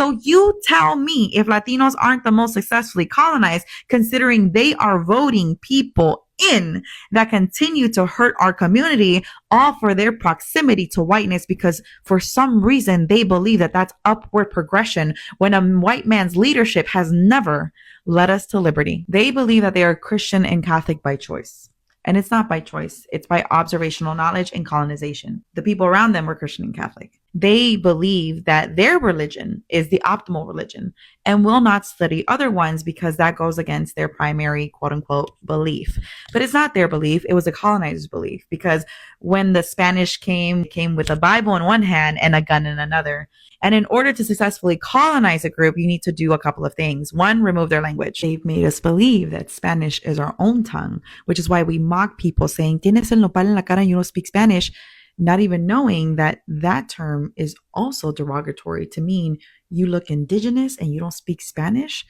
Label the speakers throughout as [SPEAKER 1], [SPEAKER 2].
[SPEAKER 1] So you tell me if Latinos aren't the most successfully colonized, considering they are voting people in that continue to hurt our community, all for their proximity to whiteness, because for some reason they believe that that's upward progression when a white man's leadership has never led us to liberty. They believe that they are Christian and Catholic by choice. And it's not by choice. It's by observational knowledge and colonization. The people around them were Christian and Catholic. They believe that their religion is the optimal religion and will not study other ones because that goes against their primary quote unquote belief. But it's not their belief. It was the colonizers' belief, because when the Spanish came with a Bible in one hand and a gun in another. And in order to successfully colonize a group, you need to do a couple of things. One, remove their language. They've made us believe that Spanish is our own tongue, which is why we mock people saying, tienes el nopal en la cara and you don't speak Spanish, not even knowing that that term is also derogatory to mean you look indigenous and you don't speak Spanish.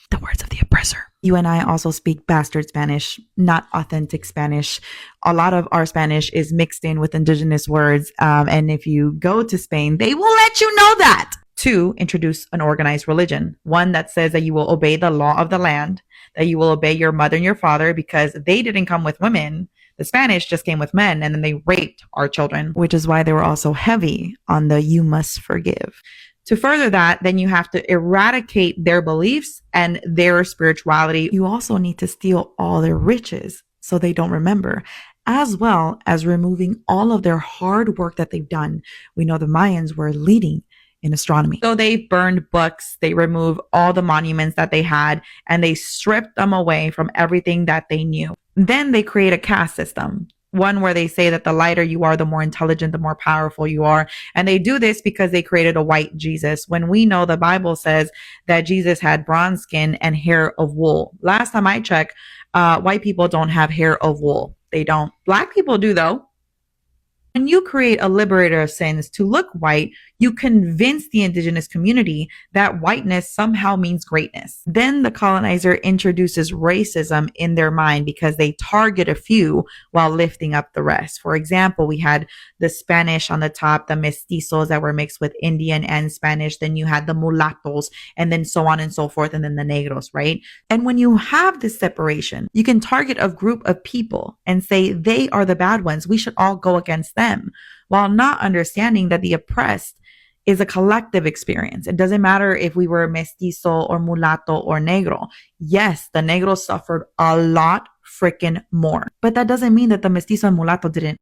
[SPEAKER 1] The words of the oppressor. You and I also speak bastard Spanish, not authentic Spanish. A lot of our Spanish is mixed in with indigenous words. And if you go to Spain, they will let you know that. 2, introduce an organized religion. One that says that you will obey the law of the land, that you will obey your mother and your father, because they didn't come with women. The Spanish just came with men, and then they raped our children, which is why they were also heavy on the you must forgive. To further that, then you have to eradicate their beliefs and their spirituality. You also need to steal all their riches so they don't remember, as well as removing all of their hard work that they've done. We know the Mayans were leading in astronomy. So they burned books, they remove all the monuments that they had, and they stripped them away from everything that they knew. Then they create a caste system. One where they say that the lighter you are, the more intelligent, the more powerful you are. And they do this because they created a white Jesus, when we know the Bible says that Jesus had bronze skin and hair of wool. Last time I checked, white people don't have hair of wool. They don't. Black people do, though. When you create a liberator of sins to look white, you convince the indigenous community that whiteness somehow means greatness. Then the colonizer introduces racism in their mind because they target a few while lifting up the rest. For example, we had the Spanish on the top, the mestizos that were mixed with Indian and Spanish. Then you had the mulattos, and then so on and so forth, and then the negros, right? And when you have this separation, you can target a group of people and say they are the bad ones. We should all go against them, while not understanding that the oppressed is a collective experience. It doesn't matter if we were mestizo or mulatto or negro. Yes, the negros suffered a lot freaking more, but that doesn't mean that the mestizo and mulatto didn't